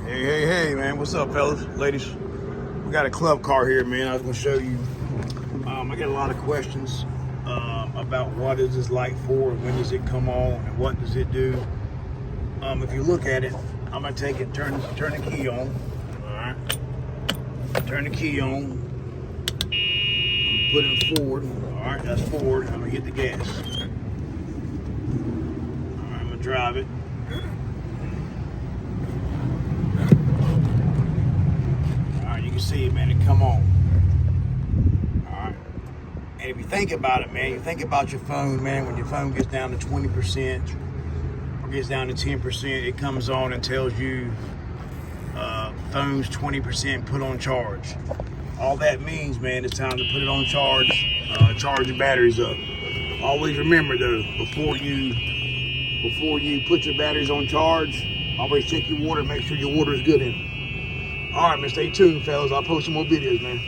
Hey, man, what's up, fellas, ladies? We got a club car here, man. I was gonna show you. I get a lot of questions about what is this light for, and when does it come on, and what does it do. If you look at it, I'm gonna take it, turn the key on. All right, turn the key on. Put it forward. All right, that's forward. I'm gonna hit the gas. All right, I'm gonna drive it. You can see it, man, it come on. Alright. And if you think about it, man, you think about your phone, man, when your phone gets down to 20% or gets down to 10%, it comes on and tells you phone's 20% put on charge. All that means, man, it's time to put it on charge, charge your batteries up. Always remember though, before you put your batteries on charge, always check your water, make sure your water is good in it. All right, man, stay tuned, fellas. I'll post some more videos, man.